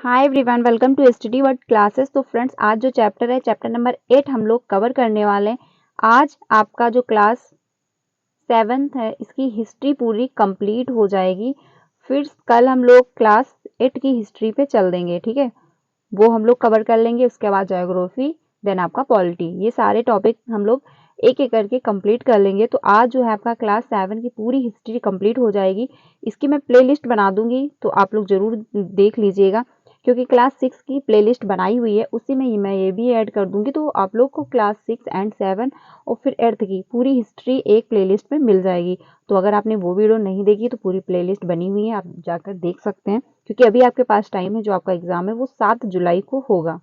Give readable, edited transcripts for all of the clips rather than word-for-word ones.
Hi everyone, welcome to study word classes. तो friends, आज जो चैप्टर है चैप्टर नंबर 8 हम लोग कवर करने वाले हैं। आज आपका जो क्लास 7th है इसकी हिस्ट्री पूरी कंप्लीट हो जाएगी। फिर कल हम लोग क्लास 8 की हिस्ट्री पे चल देंगे, ठीक है। वो हम लोग कवर कर लेंगे। उसके बाद ज्योग्राफी, देन आपका पॉलिटी, ये सारे टॉपिक हम लोग एक एक करके कंप्लीट कर लेंगे। तो आज जो है आपका क्लास 7 की पूरी हिस्ट्री कंप्लीट हो जाएगी। इसकी मैं प्लेलिस्ट बना दूंगी, तो आप लोग जरूर देख लीजिएगा, क्योंकि क्लास 6 की प्लेलिस्ट बनाई हुई है, उसी में मैं ये भी ऐड कर दूंगी। तो आप लोग को क्लास 6 एंड 7 और फिर 8th की पूरी हिस्ट्री एक प्लेलिस्ट में मिल जाएगी। तो अगर आपने वो वीडियो नहीं देखी तो पूरी प्लेलिस्ट बनी हुई है, आप जाकर देख सकते हैं। क्योंकि अभी आपके पास टाइम है, जो आपका एग्जाम है वो 7 जुलाई को होगा,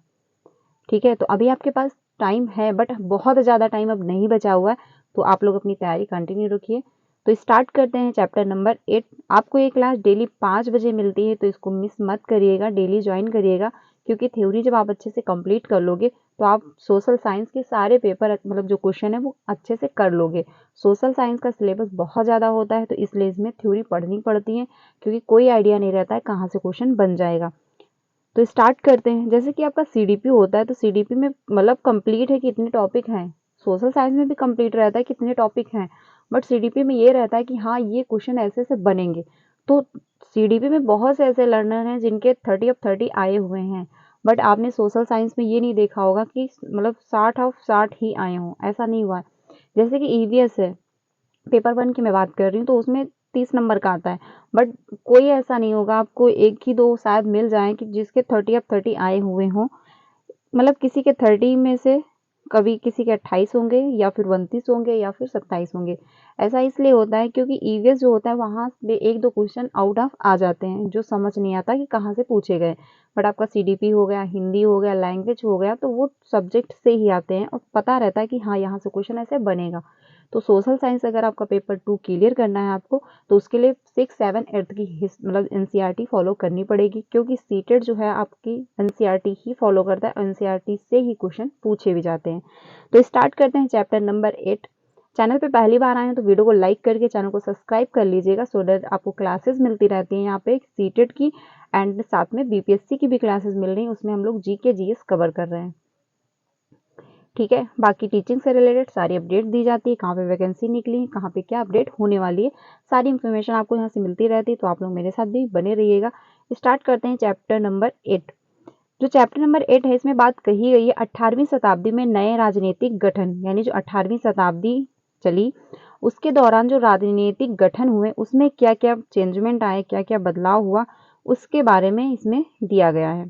ठीक है। तो अभी आपके पास टाइम है, बट बहुत ज़्यादा टाइम अब नहीं बचा हुआ है। तो आप लोग अपनी तैयारी कंटिन्यू रखिए। तो स्टार्ट करते हैं चैप्टर नंबर 8। आपको ये क्लास डेली 5 बजे मिलती है, तो इसको मिस मत करिएगा, डेली ज्वाइन करिएगा। क्योंकि थ्योरी जब आप अच्छे से कंप्लीट कर लोगे तो आप सोशल साइंस के सारे पेपर, मतलब जो क्वेश्चन है वो अच्छे से कर लोगे। सोशल साइंस का सिलेबस बहुत ज़्यादा होता है, तो इसलिए इसमें थ्योरी पढ़नी पड़ती है, क्योंकि कोई आइडिया नहीं रहता है कहाँ से क्वेश्चन बन जाएगा। तो स्टार्ट करते हैं। जैसे कि आपका सीडीपी होता है, तो सीडीपी में मतलब कंप्लीट है कि इतने टॉपिक हैं। सोशल साइंस में भी कंप्लीट रहता है कितने टॉपिक हैं, बट सीडीपी में ये रहता है कि हाँ, ये क्वेश्चन ऐसे से बनेंगे। तो सीडीपी में बहुत से ऐसे लर्नर हैं जिनके 30 ऑफ 30 आए हुए हैं, बट आपने सोशल साइंस में ये नहीं देखा होगा कि मतलब 60 ऑफ 60 ही आए हों, ऐसा नहीं हुआ है। जैसे कि ईवीएस है, पेपर 1 की मैं बात कर रही हूँ, तो उसमें 30 नंबर का आता है, बट कोई ऐसा नहीं होगा, आपको एक ही दो शायद मिल जाए कि जिसके 30 ऑफ 30 आए हुए हों। मतलब किसी के 30 में से कभी किसी के 28 होंगे, या फिर 29 होंगे, या फिर 27 होंगे। ऐसा इसलिए होता है क्योंकि ईवीएस जो होता है वहाँ पे एक दो क्वेश्चन आउट ऑफ आ जाते हैं, जो समझ नहीं आता कि कहाँ से पूछे गए। बट आपका सीडीपी हो गया, हिंदी हो गया, लैंग्वेज हो गया, तो वो सब्जेक्ट से ही आते हैं और पता रहता है कि हाँ, यहाँ से क्वेश्चन ऐसे बनेगा। तो सोशल साइंस अगर आपका पेपर 2 क्लियर करना है आपको, तो उसके लिए 6, 7, 8 की मतलब एनसीईआरटी फॉलो करनी पड़ेगी, क्योंकि सीटेट जो है आपकी एनसीईआरटी ही फॉलो करता है, एनसीईआरटी से ही क्वेश्चन पूछे भी जाते हैं। तो स्टार्ट करते हैं चैप्टर नंबर 8। चैनल पे पहली बार आए हैं तो वीडियो को लाइक करके चैनल को सब्सक्राइब कर लीजिएगा, सो दैट आपको क्लासेस मिलती रहती हैं यहाँ पे सीटेट की, एंड साथ में बीपीएससी की भी क्लासेस मिल रही हैं। उसमें हम लोग जीके जीएस कवर कर रहे हैं, ठीक है। बाकी टीचिंग से रिलेटेड सारी अपडेट दी जाती है, कहाँ पे वैकेंसी निकली है, कहाँ पे क्या अपडेट होने वाली है, सारी इन्फॉर्मेशन आपको यहाँ से मिलती रहती है। तो आप लोग मेरे साथ भी बने रहिएगा। स्टार्ट करते हैं चैप्टर नंबर 8। जो चैप्टर नंबर 8 है, इसमें बात कही गई है 18वीं शताब्दी में नए राजनीतिक गठन, यानी जो 18वीं शताब्दी चली उसके दौरान जो राजनीतिक गठन हुए उसमें क्या क्या चेंजमेंट आए, क्या क्या बदलाव हुआ, उसके बारे में इसमें दिया गया है।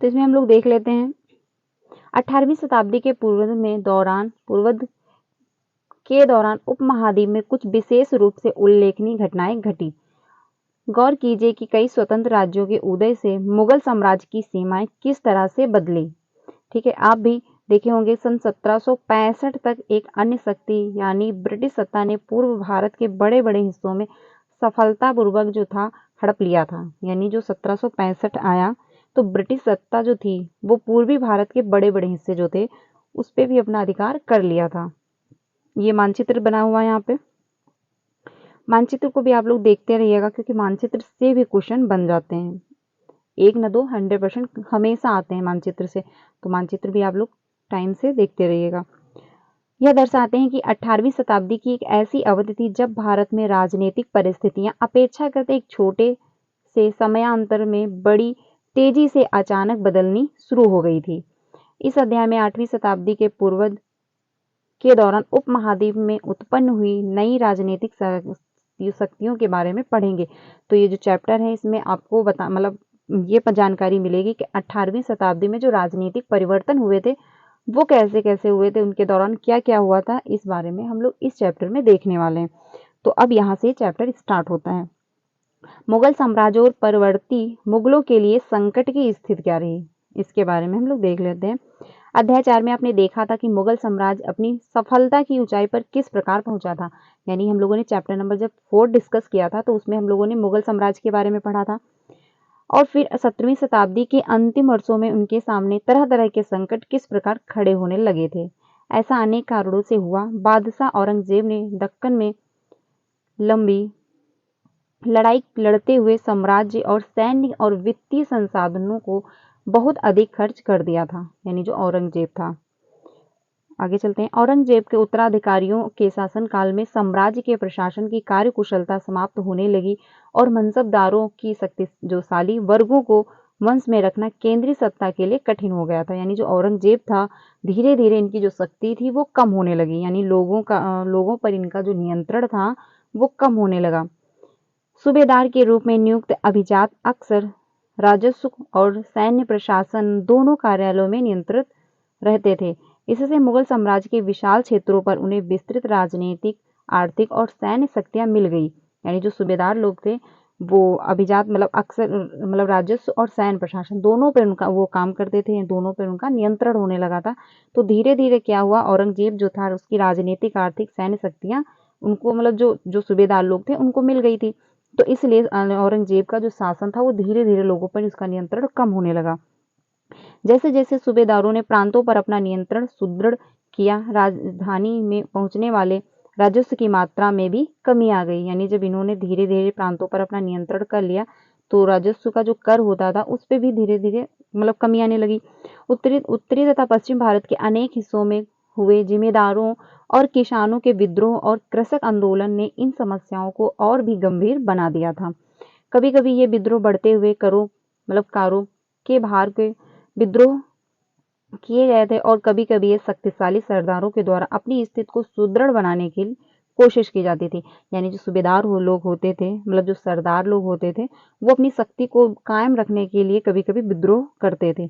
तो इसमें हम लोग देख लेते हैं। 18वीं शताब्दी के पूर्व के दौरान उपमहाद्वीप में कुछ विशेष रूप से उल्लेखनीय घटनाएं घटी। गौर कीजिए कि कई स्वतंत्र राज्यों के उदय से मुगल साम्राज्य की सीमाएं किस तरह से बदली, ठीक है। आप भी देखे होंगे सन 1765 तक एक अन्य शक्ति यानी ब्रिटिश सत्ता ने पूर्व भारत के बड़े बड़े हिस्सों में सफलतापूर्वक जो था हड़प लिया था। यानी जो 1765 आया, तो ब्रिटिश सत्ता जो थी वो पूर्वी भारत के बड़े बड़े हिस्से जो थे उस पर भी अपना अधिकार कर लिया था। ये मानचित्र बना हुआ है यहाँ पे, मानचित्र को भी आप लोग देखते रहिएगा, क्योंकि मानचित्र से भी क्वेश्चन बन जाते हैं, एक न दो 100% हमेशा आते हैं मानचित्र से। तो मानचित्र भी आप लोग टाइम से देखते रहिएगा। यह दर्शाते हैं कि 18वीं शताब्दी की एक ऐसी अवधि थी जब भारत में राजनीतिक परिस्थितियां अपेक्षाकृत एक छोटे से समयांतर में बड़ी तेजी से अचानक बदलनी शुरू हो गई थी। इस अध्याय में 8वीं शताब्दी के पूर्व के दौरान उपमहाद्वीप में उत्पन्न हुई नई राजनीतिक शक्तियों के बारे में पढ़ेंगे। तो ये जो चैप्टर है इसमें आपको मतलब ये जानकारी मिलेगी कि 18वीं शताब्दी में जो राजनीतिक परिवर्तन हुए थे वो कैसे कैसे हुए थे, उनके दौरान क्या क्या हुआ था, इस बारे में हम लोग इस चैप्टर में देखने वाले हैं। तो अब यहाँ से चैप्टर स्टार्ट होता है। मुगल साम्राज्य और परवर्ती मुगलों के लिए संकट की स्थिति क्या रही, इसके बारे में हम लोग देख लेते हैं। अध्याय 4 में आपने देखा था कि मुगल साम्राज्य अपनी सफलता की ऊंचाई पर किस प्रकार पहुंचा था। यानी हम लोगों ने चैप्टर नंबर जब 4 डिस्कस किया था, तो उसमें हम लोगों ने मुगल साम्राज्य के बारे में पढ़ा था। और फिर 17वीं शताब्दी के अंतिम वर्षों में उनके सामने तरह तरह के संकट किस प्रकार खड़े होने लगे थे। ऐसा अनेक कारणों से हुआ। बादशाह औरंगजेब ने दक्कन में लंबी लड़ाई लड़ते हुए साम्राज्य और सैन्य और वित्तीय संसाधनों को बहुत अधिक खर्च कर दिया था, यानी जो औरंगजेब था। आगे चलते हैं। औरंगजेब के उत्तराधिकारियों के शासनकाल में साम्राज्य के प्रशासन की कार्यकुशलता समाप्त होने लगी और मनसबदारों की शक्तिशाली वर्गों को वंश में रखना केंद्रीय सत्ता के लिए कठिन हो गया था। यानी जो औरंगजेब था, धीरे धीरे इनकी जो शक्ति थी वो कम होने लगी, यानी लोगों पर इनका जो नियंत्रण था वो कम होने लगा। सूबेदार के रूप में नियुक्त अभिजात अक्सर राजस्व और सैन्य प्रशासन दोनों कार्यालयों में नियंत्रित रहते थे। इससे मुगल साम्राज्य के विशाल क्षेत्रों पर उन्हें विस्तृत राजनीतिक, आर्थिक और सैन्य शक्तियां मिल गई। यानी जो सूबेदार लोग थे वो अभिजात अक्सर राजस्व और सैन्य प्रशासन दोनों पर उनका वो काम करते थे, दोनों पर उनका नियंत्रण होने लगा था। तो धीरे धीरे क्या हुआ, औरंगजेब जो था उसकी राजनीतिक, आर्थिक, सैन्य शक्तियां उनको जो सूबेदार लोग थे उनको मिल गई थी। तो इसलिए औरंगजेब का जो शासन था वो धीरे धीरे लोगों पर उसका नियंत्रण कम होने लगा। जैसे जैसे सूबेदारों ने प्रांतों पर अपना नियंत्रण सुदृढ़ किया, राजधानी में पहुंचने वाले राजस्व की मात्रा में भी कमी आ गई। यानी जब इन्होंने धीरे धीरे प्रांतों पर अपना नियंत्रण कर लिया तो राजस्व का जो कर होता था उस पर भी धीरे धीरे कमी आने लगी। उत्तरी तथा पश्चिम भारत के अनेक हिस्सों में हुए जमींदारों और किसानों के विद्रोह और कृषक आंदोलन ने इन समस्याओं को और भी गंभीर बना दिया था। कभी कभी ये विद्रोह बढ़ते हुए कारों के भार के विद्रोह किए गए थे और कभी कभी ये शक्तिशाली सरदारों के द्वारा अपनी स्थिति को सुदृढ़ बनाने की कोशिश की जाती थी। यानी जो सूबेदार लोग होते थे, जो सरदार लोग होते थे, वो अपनी शक्ति को कायम रखने के लिए कभी कभी विद्रोह करते थे।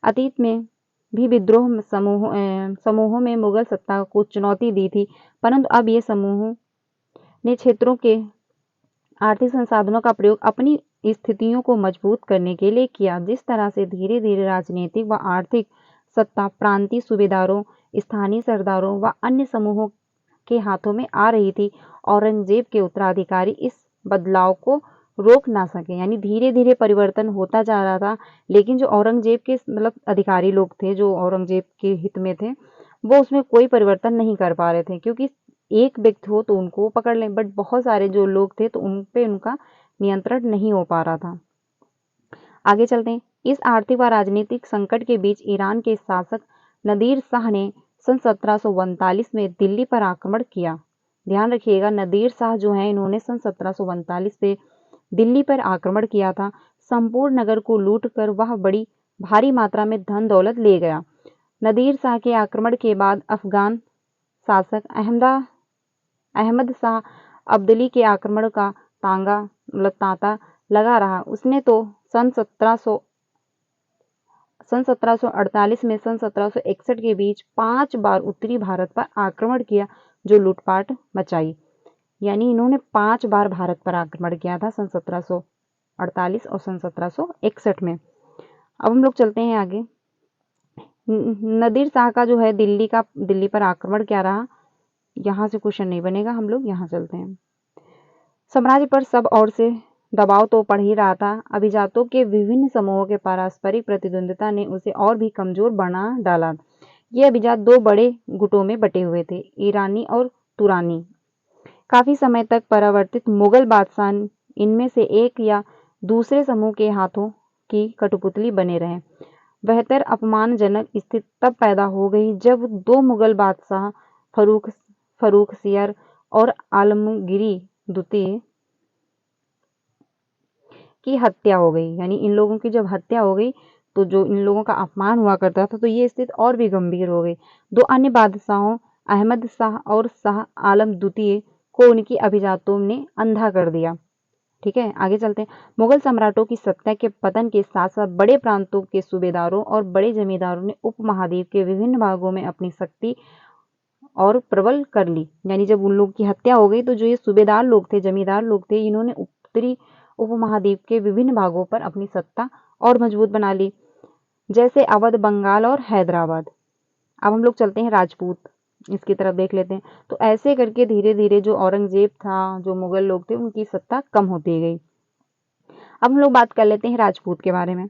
अतीत में भी विद्रोह समूहों में मुगल सत्ता को चुनौती दी थी, परंतु अब ये समूहों ने क्षेत्रों के आर्थिक संसाधनों का प्रयोग अपनी स्थितियों को मजबूत करने के लिए किया। जिस तरह से धीरे धीरे राजनीतिक व आर्थिक सत्ता प्रांतीय सूबेदारों, स्थानीय सरदारों व अन्य समूहों के हाथों में आ रही थी, औरंगजेब के उत्तराधिकारी इस बदलाव को रोक ना सके। यानी धीरे धीरे परिवर्तन होता जा रहा था, लेकिन जो औरंगजेब के अधिकारी लोग थे, जो औरंगजेब के हित में थे, वो उसमें कोई परिवर्तन नहीं कर पा रहे थे, क्योंकि एक व्यक्ति हो तो उनको पकड़ लें, बट बहुत सारे जो लोग थे तो उन पे उनका नियंत्रण नहीं हो पा रहा था। आगे चलते हैं। इस आर्थिक व राजनीतिक संकट के बीच ईरान के शासक नदीर शाह ने सन 1749 में दिल्ली पर आक्रमण किया। ध्यान रखिएगा, नदीर शाह जो है इन्होंने सन 1749 में दिल्ली पर आक्रमण किया था। संपूर्ण नगर को लूट कर वह बड़ी भारी मात्रा में धन दौलत ले गया। नदीर शाह के आक्रमण के बाद अफगान शासक अहमद शाह अब्दाली के आक्रमण का तांता लगा रहा। उसने तो सन 1748 में सन 1761 के बीच 5 बार उत्तरी भारत पर आक्रमण किया, जो लूटपाट मचाई। यानी इन्होंने 5 बार भारत पर आक्रमण किया था, सन 1748 और सन 1761 में। अब हम लोग चलते हैं आगे। नदीर शाह का जो है दिल्ली पर आक्रमण क्या रहा, यहाँ से क्वेश्चन नहीं बनेगा, हम लोग यहाँ चलते हैं। साम्राज्य पर सब ओर से दबाव तो पड़ ही रहा था। अभिजातों के विभिन्न समूहों के पारस्परिक प्रतिद्वंदिता ने उसे और भी कमजोर बना डाला। ये अभिजात 2 बड़े गुटों में बटे हुए थे, ईरानी और तुरानी। काफी समय तक परावर्तित मुगल बादशाह इनमें से एक या दूसरे समूह के हाथों की कठपुतली बने रहे। बेहतर अपमानजनक स्थिति तब पैदा हो गई जब 2 मुगल बादशाह फर्रुखसियर और आलमगीर द्वितीय की हत्या हो गई। यानी इन लोगों की जब हत्या हो गई तो जो इन लोगों का अपमान हुआ करता था, तो ये स्थिति और भी गंभीर हो गई। 2 अन्य बादशाहों अहमद शाह और शाह आलम द्वितीय को उनकी अभिजातों ने अंधा कर दिया। ठीक है, आगे चलते हैं। मुगल सम्राटों की सत्ता के पतन के साथ साथ बड़े प्रांतों के सूबेदारों और बड़े जमींदारों ने उपमहाद्वीप के विभिन्न भागों में अपनी शक्ति और प्रबल कर ली। यानी जब उन लोगों की हत्या हो गई तो जो ये सूबेदार लोग थे, जमींदार लोग थे, इन्होंने उत्तरी उपमहाद्वीप के विभिन्न भागों पर अपनी सत्ता और मजबूत बना ली, जैसे अवध, बंगाल और हैदराबाद। अब हम लोग चलते हैं राजपूत, इसकी तरफ देख लेते हैं। तो ऐसे करके धीरे धीरे जो औरंगजेब था, जो मुगल लोग थे, उनकी सत्ता कम होती गई। अब हम लोग बात कर लेते हैं राजपूत के बारे में।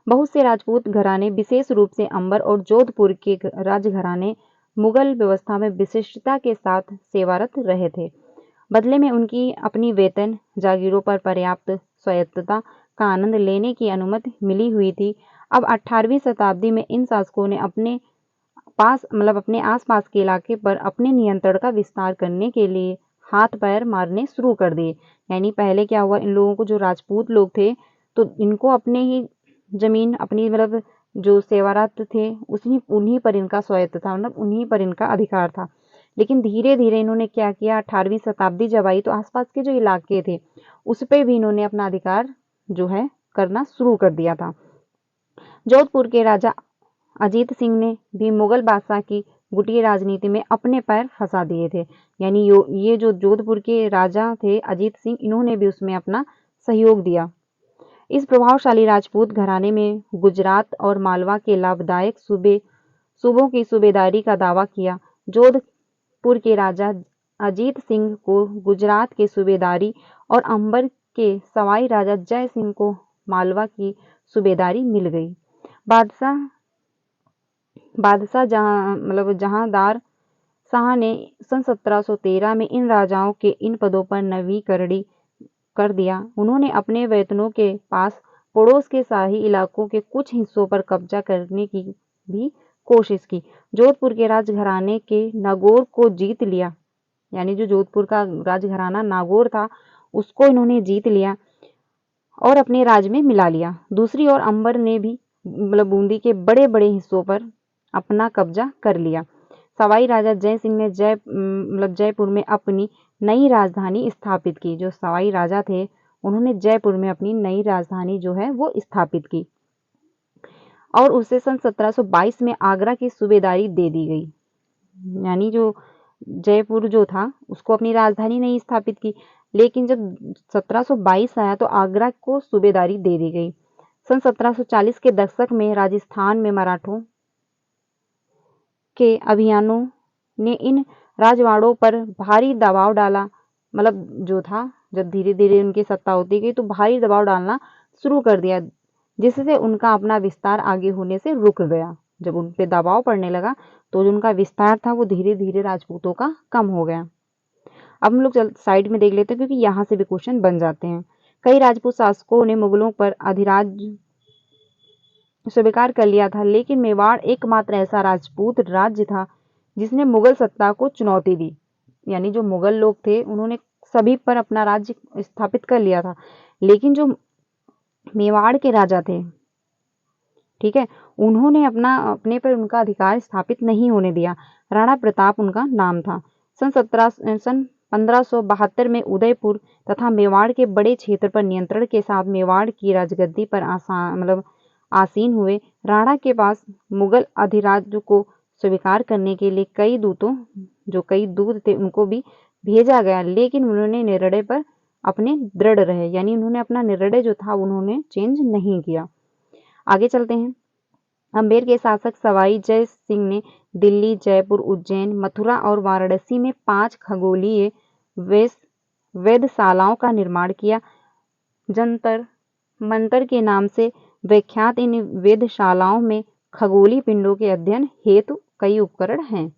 बहुत से राजपूत घराने, विशेष रूप से अंबर और जोधपुर के राजघराने, मुगल व्यवस्था में विशिष्टता के साथ सेवारत रहे थे। बदले में उनकी अपनी वेतन जागीरों पर पर्याप्त स्वायत्तता का आनंद लेने की अनुमति मिली हुई थी। अब 18वीं शताब्दी में इन शासकों ने अपने आसपास के इलाके पर अपने नियंत्रण का विस्तार करने के लिए हाथ पैर मारने शुरू कर दिए। यानी पहले क्या हुआ, इन लोगों को, जो राजपूत लोग थे, तो इनको अपने ही जमीन, अपनी जो सेवारत थे उन्हीं पर इनका स्वायत्त था, उन्हीं पर इनका अधिकार था। लेकिन धीरे धीरे इन्होंने क्या किया, 18वीं शताब्दी जब आई तो आसपास के जो इलाके थे उस पर भी इन्होंने अपना अधिकार जो है करना शुरू कर दिया था। जोधपुर के राजा अजीत सिंह ने भी मुगल बादशाह की गुटिया राजनीति में अपने पैर फंसा दिए थे। यानी ये जो जोधपुर के राजा थे अजीत सिंह, इन्होंने भी उसमें अपना सहयोग दिया। इस प्रभावशाली राजपूत घराने में गुजरात और मालवा के लाभदायक सूबों की सूबेदारी का दावा किया। जोधपुर के राजा अजीत सिंह को गुजरात के सूबेदारी और अंबर के सवाई राजा जय सिंह को मालवा की सूबेदारी मिल गई। बादशाह जहांदार शाह ने सन 1713 में इन राजाओं के इन पदों पर नवीकरण कर दिया। उन्होंने अपने वेतनों के पास पड़ोस के शाही इलाकों के कुछ हिस्सों पर कब्जा करने की भी कोशिश की। जोधपुर के राजघराने के नागौर को जीत लिया। यानी जो जोधपुर का राजघराना नागौर था उसको इन्होंने जीत लिया और अपने राज में मिला लिया। दूसरी ओर अंबर ने भी बूंदी के बड़े बड़े हिस्सों पर अपना कब्जा कर लिया। सवाई राजा जय सिंह ने जयपुर में अपनी नई राजधानी स्थापित की। जो सवाई राजा थे उन्होंने जयपुर में अपनी नई राजधानी जो है वो स्थापित की और उसे सन 1722 में आगरा की सूबेदारी दे दी गई। यानी जो जयपुर जो था उसको अपनी राजधानी नहीं स्थापित की, लेकिन जब 1722 आया तो आगरा को सूबेदारी दे दी गई। सन 1740 के दशक में राजस्थान में मराठों के अभियानों ने इन राजवाड़ों पर भारी दबाव डाला। जो था, जब धीरे धीरे उनकी सत्ता होती गई तो भारी दबाव डालना शुरू कर दिया, जिससे उनका अपना विस्तार आगे होने से रुक गया। जब उन पे दबाव पड़ने लगा तो जो उनका विस्तार था वो धीरे धीरे राजपूतों का कम हो गया। अब हम लोग साइड में देख लेते हैं क्योंकि यहाँ से भी क्वेश्चन बन जाते हैं। कई राजपूत शासकों ने मुगलों पर अधिराज्य स्वीकार कर लिया था, लेकिन मेवाड़ एकमात्र ऐसा राजपूत राज्य था जिसने मुगल सत्ता को चुनौती दी। यानी जो मुगल लोग थे उन्होंने सभी पर अपना राज्य स्थापित कर लिया था, लेकिन जो मेवाड़ के राजा थे, ठीक है, उन्होंने अपने पर उनका अधिकार स्थापित नहीं होने दिया। राणा प्रताप उनका नाम था। सन 1572 में उदयपुर तथा मेवाड़ के बड़े क्षेत्र पर नियंत्रण के साथ मेवाड़ की राजगद्दी पर आसीन हुए। राणा के पास मुगल अधिराज्य को स्वीकार करने के लिए कई दूत थे उनको भी भेजा गया, लेकिन उन्होंने निर्णय पर अपने दृढ़ रहे। यानी उन्होंने अपना निर्णय जो था उन्होंने चेंज नहीं किया। आगे चलते हैं। अम्बेर के शासक सवाई जय सिंह ने दिल्ली, जयपुर, उज्जैन, मथुरा और वाराणसी में 5 खगोलीय वेधशालाओं का निर्माण किया। जंतर मंतर के नाम से विख्यात इन वेधशालाओं में खगोलीय पिंडों के अध्ययन हेतु कई उपकरण हैं।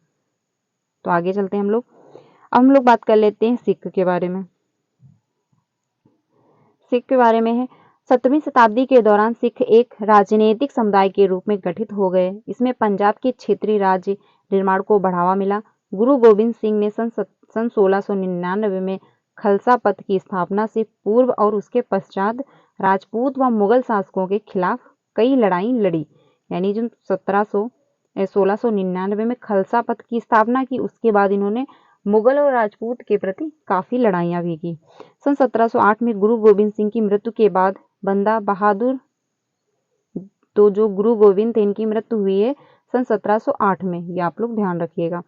तो आगे चलते हैं हम लोग बात कर लेते हैं सिख के बारे में। सिख के बारे में है, 17वीं शताब्दी के दौरान सिख एक राजनीतिक समुदाय के रूप में गठित हो गए। इसमें पंजाब के क्षेत्रीय राज्य निर्माण को बढ़ावा मिला। गुरु गोविंद सिंह ने सन 1699 में खालसा पंथ की स्थापना से पूर्व और उसके पश्चात राजपूत व मुगल शासकों के खिलाफ कई लड़ाई लड़ी। यानी जो 1699 में खालसा पंथ की स्थापना की, उसके बाद इन्होंने मुगल और राजपूत के प्रति काफी लड़ाइयाँ भी की। सन 1708 में गुरु गोविंद सिंह की मृत्यु के बाद बंदा बहादुर, तो जो गुरु गोविंद थे इनकी मृत्यु हुई है सन 1708 में, ये आप लोग ध्यान रखिएगा,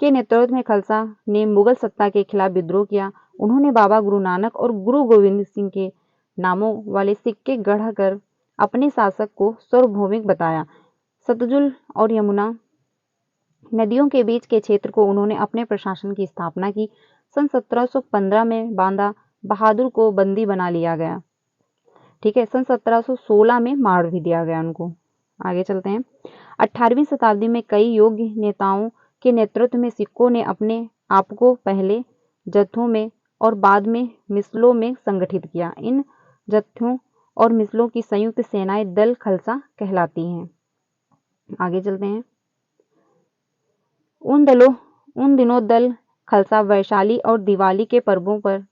के नेतृत्व में खालसा ने मुगल सत्ता के खिलाफ विद्रोह किया। उन्होंने बाबा गुरु नानक और गुरु गोविंद सिंह के नामों वाले सिक्के गढ़कर अपने शासक को सार्वभौमिक बताया। सतलुज और यमुना नदियों के बीच के क्षेत्र को उन्होंने अपने प्रशासन की स्थापना की। सन 1715 में बांदा बहादुर को बंदी बना लिया गया। ठीक है, सन 1716 में मार भी दिया गया उनको। आगे चलते हैं। 18वीं शताब्दी में कई योग्य नेताओं के नेतृत्व में सिखों ने अपने आप को पहले जत्थों में और बाद में मिसलों में संगठित किया। इन जत्थों और मिसलों की संयुक्त सेनाएं दल खालसा कहलाती हैं। आगे चलते हैं। उन दिनों दल खालसा वैशाली और दिवाली के पर्वों पर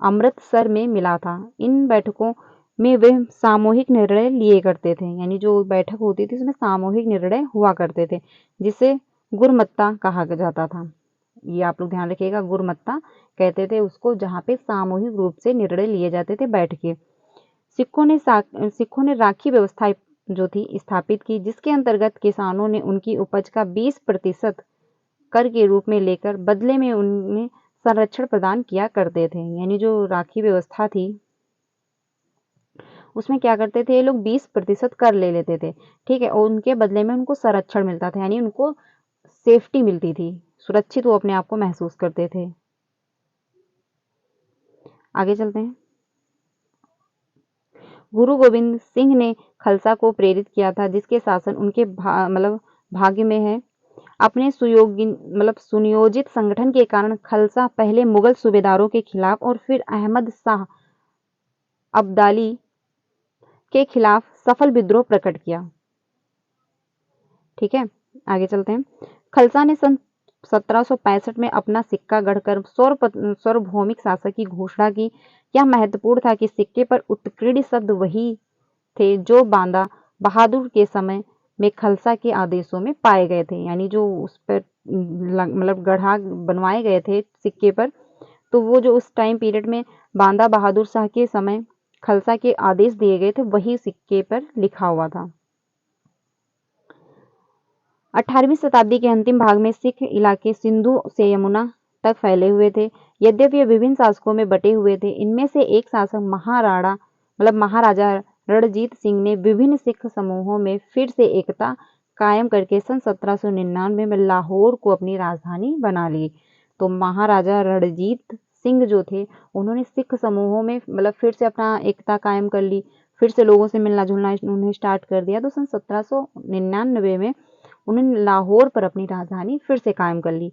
अमृतसर में मिला था। इन बैठकों में वे सामूहिक निर्णय लिए करते थे, यानी जो बैठक होती थी उसमें सामूहिक निर्णय हुआ करते थे, जिसे गुरमत्ता कहा जाता था। ये आप लोग ध्यान रखिएगा, गुरमत्ता कहते थे उसको, जहाँ पे सामूहिक रूप से निर्णय लिए जाते थे बैठ के। सिखों ने राखी व्यवस्था जो थी स्थापित की, जिसके अंतर्गत किसानों ने उनकी उपज का 20% कर के रूप में लेकर बदले में उन्हें संरक्षण प्रदान किया करते थे। यानी जो राखी व्यवस्था थी उसमें क्या करते थे ये लोग 20% कर ले लेते थे, ठीक है, और उनके बदले में उनको संरक्षण मिलता था, यानी उनको सेफ्टी मिलती थी, सुरक्षित वो अपने आप को महसूस करते थे। आगे चलते हैं। गुरु गोविंद सिंह ने खालसा को प्रेरित किया था, जिसके शासन उनके भाग्य में है। अपने सुनियोजित संगठन के कारण खालसा पहले मुगल सूबेदारों के खिलाफ और फिर अहमद शाह अब्दाली के खिलाफ सफल विद्रोह प्रकट किया। ठीक है, आगे चलते हैं। खालसा ने सन 1765 में अपना सिक्का गढ़कर सार्वभौमिक शासक की घोषणा की। यह महत्वपूर्ण था कि सिक्के पर उत्कीर्ण शब्द वही थे जो बांदा बहादुर के समय में खालसा के आदेशों में पाए गए थे, यानी जो उस पर गढ़ा बनवाए गए थे सिक्के पर, तो वो जो उस टाइम पीरियड में बांदा बहादुर शाह के समय खालसा के आदेश दिए गए थे वही सिक्के पर लिखा हुआ था। 18वीं शताब्दी के अंतिम भाग में सिख इलाके सिंधु से यमुना तक फैले हुए थे। यद्यपि ये विभिन्न शासकों में बटे हुए थे। इनमें से एक शासक महाराजा रणजीत सिंह ने विभिन्न सिख समूहों में फिर से एकता कायम करके सन 1799 में लाहौर को अपनी राजधानी बना ली। तो महाराजा रणजीत सिंह जो थे उन्होंने सिख समूहों में फिर से अपना एकता कायम कर ली, फिर से लोगों से मिलना जुलना उन्होंने स्टार्ट कर दिया। तो सन 1799 में उन्होंने लाहौर पर अपनी राजधानी फिर से कायम कर ली।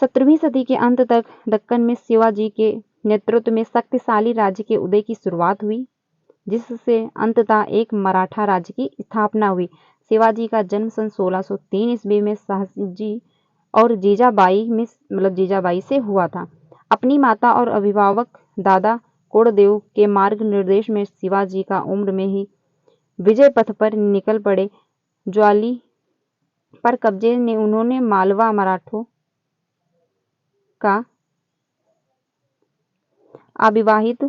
17वीं सदी के अंत तक दक्कन में शिवाजी के नेतृत्व में शक्तिशाली राज्य के उदय की शुरुआत हुई, जिससे अंततः एक मराठा राज्य की स्थापना हुई। शिवाजी का जन्म सन 1603 ईस्वी में शाहजी और जीजाबाई से हुआ था। अपनी माता और अभिभावक दादा कोड़देव के मार्ग निर्देश में शिवाजी का उम्र में ही विजय पथ पर निकल पड़े। ज्वाली पर कब्जे ने उन्होंने मालवा मराठों का अविवाहित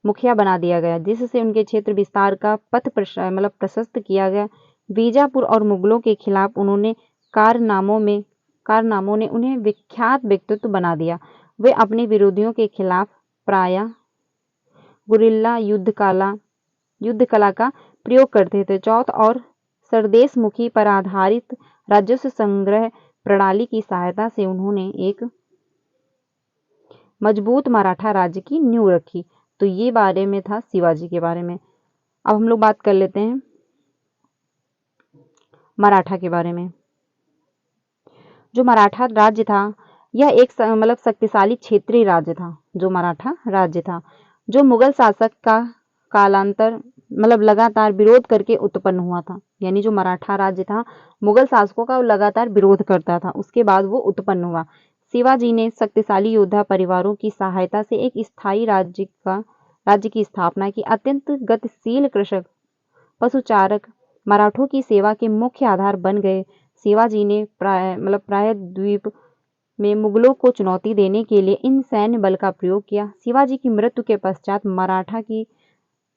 मुखिया बना दिया गया, जिससे उनके क्षेत्र विस्तार का पथ प्रशस्त किया गया। बीजापुर और मुगलों के खिलाफ उन्होंने कारनामों ने उन्हें विख्यात व्यक्तित्व बना दिया। वे अपने विरोधियों के खिलाफ प्रायः गुरिल्ला युद्ध कला का प्रयोग करते थे। चौथ और सरदेशमुखी पर आधारित राजस्व संग्रह प्रणाली की सहायता से उन्होंने एक मजबूत मराठा राज्य की नींव रखी। तो ये बारे में था शिवाजी के बारे में। अब हम लोग बात कर लेते हैं मराठा के बारे में। जो मराठा राज्य था यह एक शक्तिशाली क्षेत्रीय राज्य था। जो मराठा राज्य था जो मुगल शासक का कालांतर लगातार विरोध करके उत्पन्न हुआ था। यानी जो मराठा राज्य था मुगल शासकों का लगातार विरोध करता था, उसके बाद वो उत्पन्न हुआ। शिवाजी ने शक्तिशाली योद्धा परिवारों की सहायता से एक स्थायी राज्य की स्थापना की। अत्यंत गतिशील कृषक पशुचारक मराठों की सेवा के मुख्य आधार बन गए। शिवाजी ने प्रायद्वीप में मुगलों को चुनौती देने के लिए इन सैन्य बल का प्रयोग किया। शिवाजी की मृत्यु के पश्चात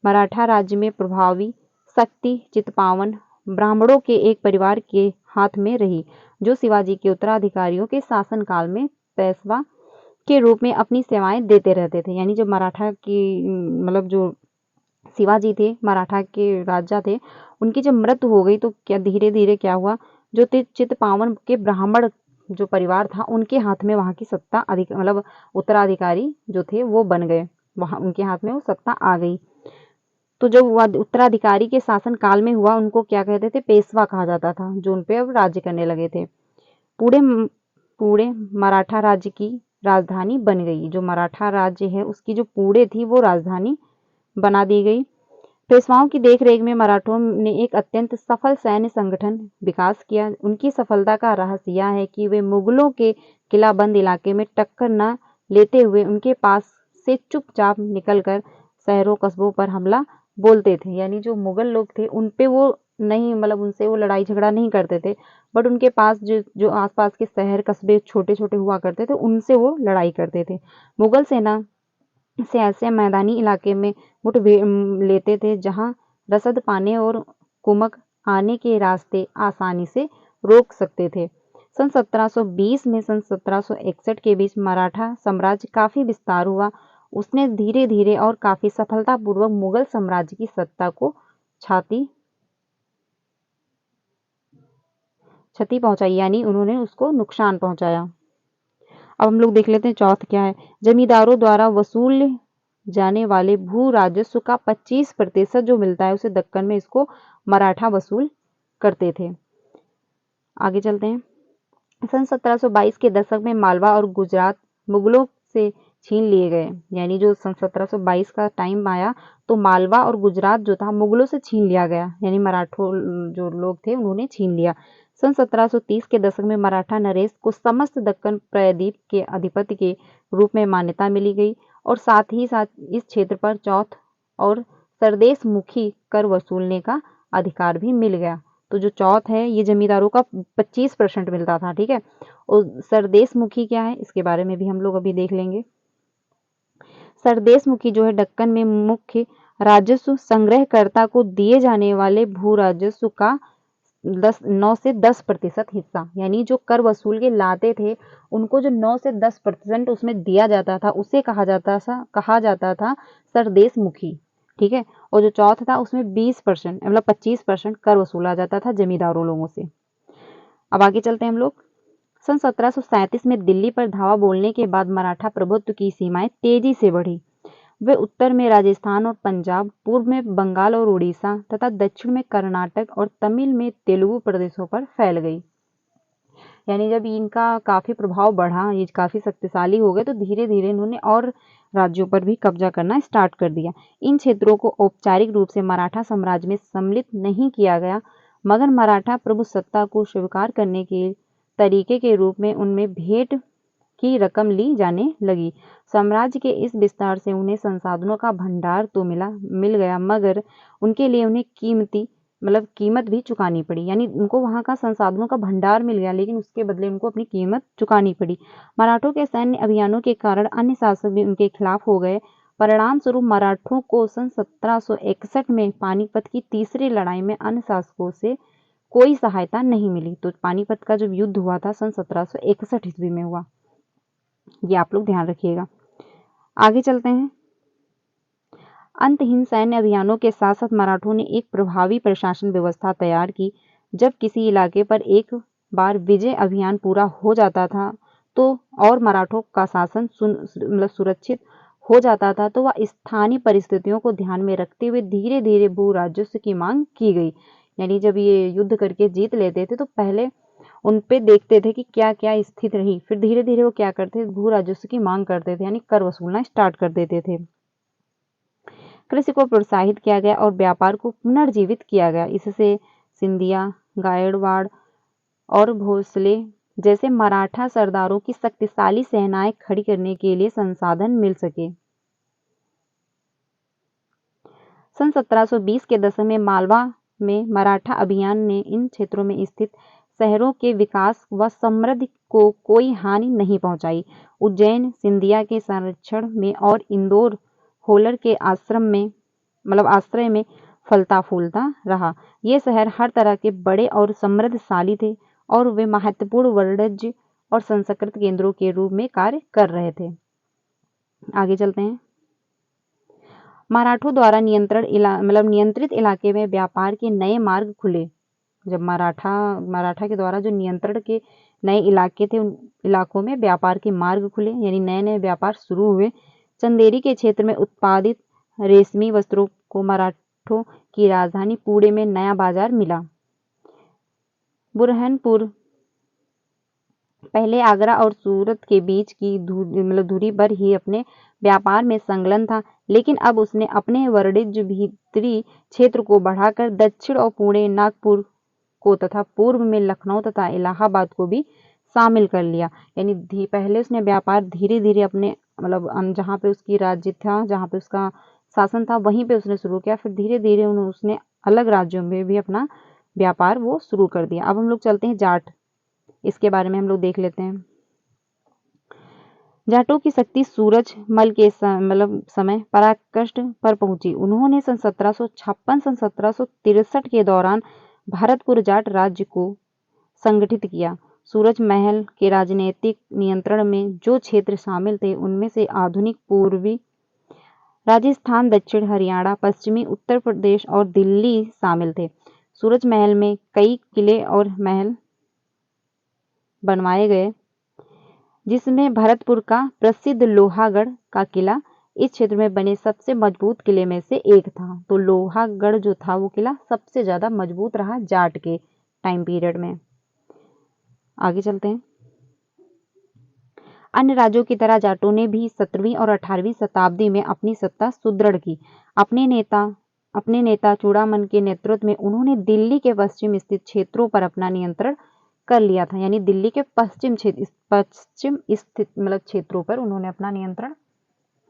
मराठा राज्य में प्रभावी शक्ति चित्पावन ब्राह्मणों के एक परिवार के हाथ में रही, जो शिवाजी के उत्तराधिकारियों के शासनकाल में पेशवा के रूप में अपनी सेवाएं देते रहते थे। यानी जब मराठा की जो शिवाजी थे मराठा के राजा थे, उनकी जब मृत्यु हो गई तो क्या धीरे धीरे क्या हुआ, जो चित्पावन के ब्राह्मण जो परिवार था उनके हाथ में वहाँ की सत्ता उत्तराधिकारी जो थे वो बन गए, वहाँ उनके हाथ में वो सत्ता आ गई। तो जब उत्तराधिकारी के शासन काल में हुआ उनको क्या कहते थे, पेशवा कहा जाता था, जो उन पे अब राज्य करने लगे थे। पूरे मराठा राज्य की राजधानी बन गई। जो मराठा राज्य है उसकी जो पुणे थी वो राजधानी बना दी गई। पेशवाओं की देखरेख में मराठों ने एक अत्यंत सफल सैन्य संगठन विकास किया। उनकी सफलता का रहस्य यह है कि वे मुगलों के किलाबंद इलाके में टक्कर न लेते हुए उनके पास से चुपचाप निकलकर शहरों कस्बों पर हमला बोलते थे। यानी जो मुगल लोग थे उन पे वो नहीं, मतलब उनसे वो लड़ाई झगड़ा नहीं करते थे, बट उनके पास जो जो आसपास के शहर कस्बे छोटे छोटे हुआ करते थे उनसे वो लड़ाई करते थे। मुगल सेना से ऐसे मैदानी इलाके में मुठभेड़ लेते थे जहां रसद पाने और कुमक आने के रास्ते आसानी से रोक सकते थे। सन 1720 में सन 1761 के बीच मराठा साम्राज्य काफी विस्तार हुआ। उसने धीरे धीरे और काफी सफलतापूर्वक मुगल साम्राज्य की सत्ता को क्षति पहुंचाई, यानी उन्होंने उसको नुकसान पहुंचाया। अब हम लोग देख लेते हैं चौथ क्या है। जमींदारों द्वारा वसूल जाने वाले भू राजस्व का 25% जो मिलता है उसे दक्कन में इसको मराठा वसूल करते थे। आगे चलते हैं। सन 1722 के दशक में मालवा और गुजरात मुगलों से छीन लिए गए। यानी जो सन 1722 का टाइम आया तो मालवा और गुजरात जो था मुगलों से छीन लिया गया, यानी मराठों जो लोग थे उन्होंने छीन लिया। सन 1730 के दशक में मराठा नरेश को समस्त दक्कन प्रायद्वीप के अधिपति के रूप में मान्यता मिली गई और साथ ही साथ इस क्षेत्र पर चौथ और सरदेश मुखी कर वसूलने का अधिकार भी मिल गया। तो जो चौथ है ये जमींदारों का 25% मिलता था, ठीक है। और सरदेश मुखी क्या है इसके बारे में भी हम लोग अभी देख लेंगे। सरदेश मुखी जो है दक्कन में मुख्य राजस्व संग्रहकर्ता को दिए जाने वाले भू राजस्व का 9 से 10% हिस्सा, यानी जो कर वसूल के लाते थे उनको जो 9 से 10% उसमें दिया जाता था उसे कहा जाता था सरदेश मुखी, ठीक है। और जो चौथ था उसमें 20% मतलब 25% कर वसूला जाता था जमींदारों लोगों से। अब आगे चलते हैं हम लोग। सन 1737 में दिल्ली पर धावा बोलने के बाद मराठा प्रभुत्व की सीमाएं तेजी से बढ़ी। वे उत्तर में राजस्थान और पंजाब, पूर्व में बंगाल और उड़ीसा तथा दक्षिण में कर्नाटक और तमिल में तेलुगु प्रदेशों पर फैल गई। यानी जब इनका काफी प्रभाव बढ़ा, ये काफी शक्तिशाली हो गए, तो धीरे धीरे इन्होंने और राज्यों पर भी कब्जा करना स्टार्ट कर दिया। इन क्षेत्रों को औपचारिक रूप से मराठा साम्राज्य में सम्मिलित नहीं किया गया, मगर मराठा प्रभुसत्ता को स्वीकार करने के तरीके के रूप में उनमें भेंट की रकम ली जाने लगी। साम्राज्य के इस विस्तार से उन्हें संसाधनों का भंडार तो मिल गया, मगर उनके लिए उन्हें कीमत भी चुकानी पड़ी। यानी उनको वहां का संसाधनों का भंडार मिल गया लेकिन उसके बदले उनको अपनी कीमत चुकानी पड़ी। मराठों के सैन्य अभियानों के कारण अन्य शासक भी उनके खिलाफ हो गए। परिणाम स्वरूप मराठों को सन 1761 में पानीपत की तीसरी लड़ाई में अन्य शासकों से कोई सहायता नहीं मिली। तो पानीपत का जो युद्ध हुआ था सन 1761 ईस्वी में हुआ, ये आप लोग ध्यान रखिएगा। आगे चलते हैं। अंतहीन सैन्य अभियानों के साथ साथ मराठों ने एक प्रभावी प्रशासन व्यवस्था तैयार की। जब किसी इलाके पर एक बार विजय अभियान पूरा हो जाता था तो और मराठों का शासन सुरक्षित हो जाता था तो वह स्थानीय परिस्थितियों को ध्यान में रखते हुए धीरे धीरे भू राजस्व की मांग की गई। यानी जब ये युद्ध करके जीत लेते थे तो पहले उन पे देखते थे कि क्या क्या स्थिति रही, फिर धीरे धीरे वो क्या करते थे, भू राजस्व की मांग करते थे, यानी कर वसूलना स्टार्ट कर देते थे। कृषि को प्रोत्साहित किया गया और व्यापार को पुनर्जीवित किया गया। इससे सिंधिया, गायकवाड़ और भोसले जैसे मराठा सरदारों की शक्तिशाली सेनाएं खड़ी करने के लिए संसाधन मिल सके। सन 1720 के दशक में मालवा में मराठा अभियान ने इन क्षेत्रों में स्थित शहरों के विकास व समृद्धि को कोई हानि नहीं पहुंचाई। उज्जैन सिंधिया के संरक्षण में और इंदौर होलर के आश्रय में फलता फूलता रहा। ये शहर हर तरह के बड़े और समृद्धशाली थे और वे महत्वपूर्ण वाणिज्य और संस्कृत केंद्रों के रूप में कार्य कर रहे थे। आगे चलते हैं। मराठों द्वारा नियंत्रित इलाके में व्यापार के नए मार्ग खुले। जब मराठा के द्वारा जो नियंत्रण के नए इलाके थे उन इलाकों में व्यापार के मार्ग खुले, यानी नए नए व्यापार शुरू हुए। चंदेरी के क्षेत्र में उत्पादित रेशमी वस्त्रों को मराठों की राजधानी पुणे में नया बाजार मिला। बुरहानपुर पहले आगरा और सूरत के बीच की दूरी पर ही अपने व्यापार में संलग्न था, लेकिन अब उसने अपने वाणिज्य भीतरी क्षेत्र को बढ़ाकर दक्षिण और पुणे, नागपुर को तथा पूर्व में लखनऊ तथा इलाहाबाद को भी शामिल कर लिया। यानी पहले उसने व्यापार धीरे धीरे अपने जहाँ पे उसकी राज्य था, जहाँ पे उसका शासन था, वहीं पे उसने शुरू किया। फिर धीरे धीरे उसने अलग राज्यों में भी अपना व्यापार वो शुरू कर दिया। अब हम लोग चलते हैं जाट, इसके बारे में हम लोग देख लेते हैं। जाटों की शक्ति सूरजमल के समय पराकाष्ठ पर पहुंची। उन्होंने सन 1756 सन 1763 के दौरान भरतपुर जाट राज्य को संगठित किया। सूरजमल के राजनीतिक नियंत्रण में जो क्षेत्र शामिल थे उनमें से आधुनिक पूर्वी राजस्थान, दक्षिण हरियाणा, पश्चिमी उत्तर प्रदेश और दिल्ली शामिल थे। सूरजमल में कई किले और महल बनवाए गए, जिसमें भरतपुर का प्रसिद्ध लोहागढ़ का किला इस क्षेत्र में बने सबसे मजबूत किले में से एक था। तो लोहागढ़ जो था वो किला सबसे ज्यादा मजबूत रहा जाट के टाइम पीरियड में। आगे चलते हैं। अन्य राज्यों की तरह जाटों ने भी 17वीं और 18वीं शताब्दी में अपनी सत्ता सुदृढ़ की। अपने नेता चूड़ामन के नेतृत्व में उन्होंने दिल्ली के पश्चिम स्थित क्षेत्रों पर अपना नियंत्रण कर लिया था। यानी दिल्ली के पश्चिम स्थित क्षेत्रों पर उन्होंने अपना नियंत्रण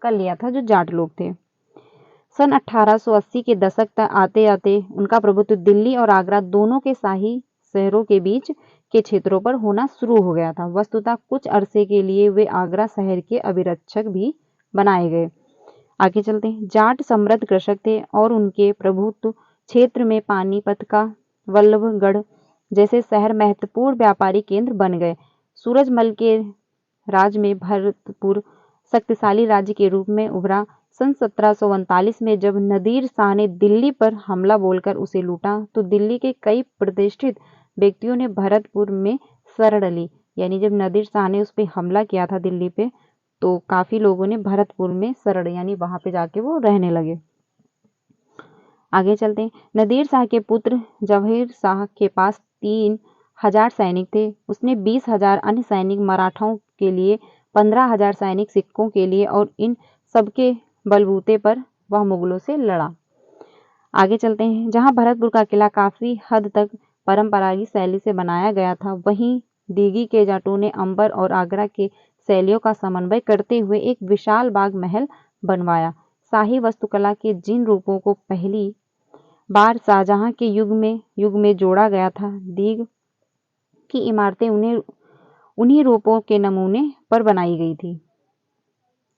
कर लिया था, जो जाट लोग थे। सन 1880 के दशक तक आते आते उनका प्रभुत्व दिल्ली और आगरा दोनों के शाही शहरों के बीच के क्षेत्रों पर होना शुरू हो गया था। वस्तुतः कुछ अरसे के लिए वे आगरा शहर के अभिरक्षक भी बनाए गए। आगे चलते हैं। जाट समृद्ध कृषक थे और उनके प्रभुत्व क्षेत्र में पानीपत का वल्लभगढ़ जैसे शहर महत्वपूर्ण व्यापारी केंद्र बन गए। सूरजमल के राज में भरतपुर शक्तिशाली राज्य के रूप में उभरा। सन 1739 में जब नादिर शाह ने दिल्ली पर हमला बोलकर उसे लूटा, तो दिल्ली के कई प्रतिष्ठित व्यक्तियों ने भरतपुर में शरण ली। यानी जब नादिर शाह ने उस पर हमला किया था दिल्ली पे, तो काफी लोगों ने भरतपुर में शरण, यानी वहां पे जाके वो रहने लगे। आगे चलते हैं। नादिर शाह के पुत्र जहीर शाह के पास 3000 सैनिक थे। उसने 20,000 अन्य सैनिक मराठाओं के लिए, 15,000 सैनिक सिखों के लिए और इन सबके बलबूते पर वह मुगलों से लड़ा। आगे चलते हैं। जहां भरतपुर का किला काफी हद तक परंपरागत शैली से बनाया गया था, वहीं दिल्ली के जाटों ने अंबर और आगरा के शैलियों का समन्वय करते हुए एक विशाल बाग महल बनवाया। शाही वास्तुकला के जिन रूपों को पहली बार शाहजहां के युग में जोड़ा गया था, दीग की इमारतें उन्हीं रूपों के नमूने पर बनाई गई थी।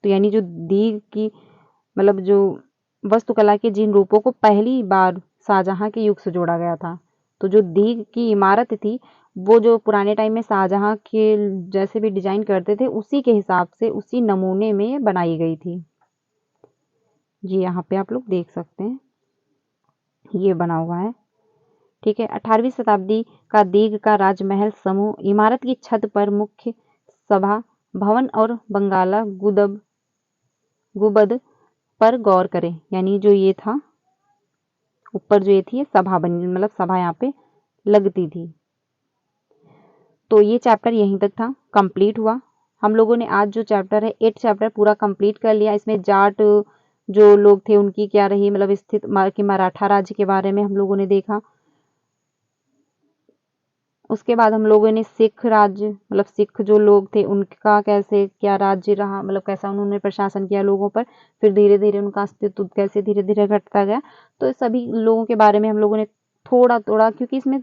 तो यानी जो दीग की जो वास्तुकला के जिन रूपों को पहली बार शाहजहां के युग से जोड़ा गया था, तो जो दीग की इमारत थी वो जो पुराने टाइम में शाहजहां के जैसे भी डिजाइन करते थे, उसी के हिसाब से, उसी नमूने में बनाई गई थी। जी यहाँ पे आप लोग देख सकते हैं, ये बना हुआ है। ठीक है। 18वीं शताब्दी का दीग का राजमहल समूह इमारत की छत पर मुख्य सभा भवन और बंगाला गुंबद पर गौर करें। यानी जो ये था ऊपर जो ये थी सभा बनी, सभा यहाँ पे लगती थी। तो ये चैप्टर यहीं तक था, कंप्लीट हुआ। हम लोगों ने आज जो चैप्टर है 8 चैप्टर पूरा कंप्लीट कर लिया। इसमें जाट जो लोग थे उनकी क्या रही स्थिति कि मराठा राज्य के बारे में हम लोगों ने देखा। उसके बाद हम लोगों ने सिख राज्य सिख जो लोग थे उनका कैसे क्या राज्य रहा, कैसा उन्होंने प्रशासन किया लोगों पर, फिर धीरे धीरे उनका अस्तित्व कैसे धीरे धीरे घटता गया। तो सभी लोगों के बारे में हम लोगों ने थोड़ा थोड़ा, क्योंकि इसमें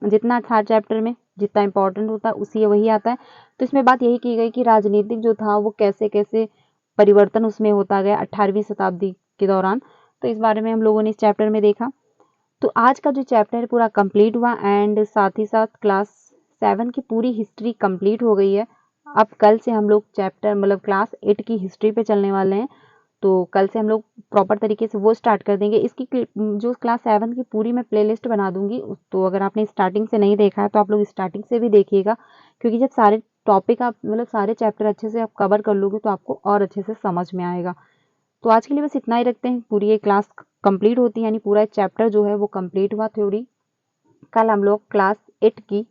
जितना था चैप्टर में जितना इंपॉर्टेंट होता है उसी वही आता है। तो इसमें बात यही की गई कि राजनीतिक जो था वो कैसे कैसे परिवर्तन उसमें होता गया 18वीं शताब्दी के दौरान। तो इस बारे में हम लोगों ने इस चैप्टर में देखा। तो आज का जो चैप्टर है पूरा कंप्लीट हुआ एंड साथ ही साथ क्लास 7 की पूरी हिस्ट्री कंप्लीट हो गई है। अब कल से हम लोग चैप्टर क्लास 8 की हिस्ट्री पे चलने वाले हैं। तो कल से हम लोग प्रॉपर तरीके से वो स्टार्ट कर देंगे। इसकी जो क्लास 7 की पूरी मैं प्लेलिस्ट बना दूंगी, तो अगर आपने स्टार्टिंग से नहीं देखा है तो आप लोग स्टार्टिंग से भी देखिएगा, क्योंकि जब सारे टॉपिक आप सारे चैप्टर अच्छे से आप कवर कर लोगे तो आपको और अच्छे से समझ में आएगा। तो आज के लिए बस इतना ही रखते हैं। पूरी ये क्लास कंप्लीट होती है, यानी पूरा चैप्टर जो है वो कंप्लीट हुआ थ्योरी। कल हम लोग क्लास 8 की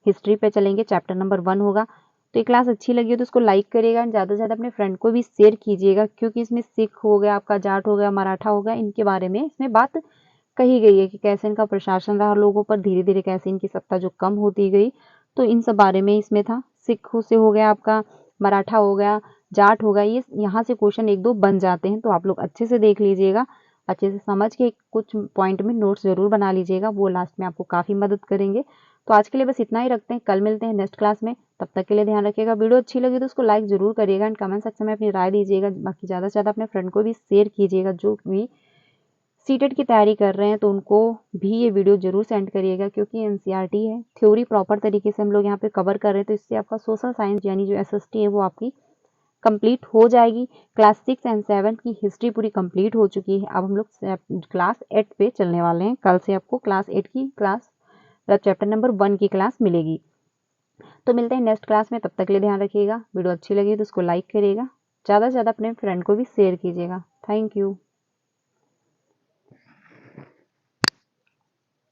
हिस्ट्री पे चलेंगे, चैप्टर नंबर 1 होगा। तो ये क्लास अच्छी लगी हो तो इसको लाइक करिएगा, ज़्यादा से ज़्यादा अपने फ्रेंड को भी शेयर कीजिएगा, क्योंकि इसमें सिख हो गया, आपका जाट हो गया, मराठा हो गया, इनके बारे में इसमें बात कही गई है कि कैसे इनका प्रशासन रहा लोगों पर, धीरे धीरे कैसे इनकी सत्ता जो कम होती गई, तो इन सब बारे में इसमें था। सिख से हो गया आपका, मराठा हो गया, जाट हो गया, ये यहाँ से क्वेश्चन 1-2 बन जाते हैं, तो आप लोग अच्छे से देख लीजिएगा, अच्छे से समझ के कुछ पॉइंट में नोट्स जरूर बना लीजिएगा, वो लास्ट में आपको काफ़ी मदद करेंगे। तो आज के लिए बस इतना ही रखते हैं, कल मिलते हैं नेक्स्ट क्लास में, तब तक के लिए ध्यान रखिएगा। वीडियो अच्छी लगी तो उसको लाइक जरूर करिएगा एंड कमेंट सेक्शन में अपनी राय दीजिएगा, बाकी ज़्यादा से ज़्यादा अपने फ्रेंड को भी शेयर कीजिएगा जो भी सीटेट की तैयारी कर रहे हैं, तो उनको भी ये वीडियो जरूर सेंड करिएगा, क्योंकि एनसीईआरटी है, थ्योरी प्रॉपर तरीके से हम लोग यहाँ पे कवर कर रहे हैं, तो इससे आपका सोशल साइंस यानी जो एसएसटी है वो आपकी कंप्लीट हो जाएगी। क्लास 6 एंड 7 की हिस्ट्री पूरी कंप्लीट हो चुकी है, अब हम लोग क्लास 8 पे चलने वाले हैं। कल से आपको क्लास 8 की क्लास चैप्टर नंबर 1 की क्लास मिलेगी। तो मिलते हैं नेक्स्ट क्लास में, तब तक के लिए ध्यान रखिएगा। वीडियो अच्छी लगी तो उसको लाइक करिएगा, ज़्यादा से ज़्यादा अपने फ्रेंड को भी शेयर कीजिएगा। Thank you.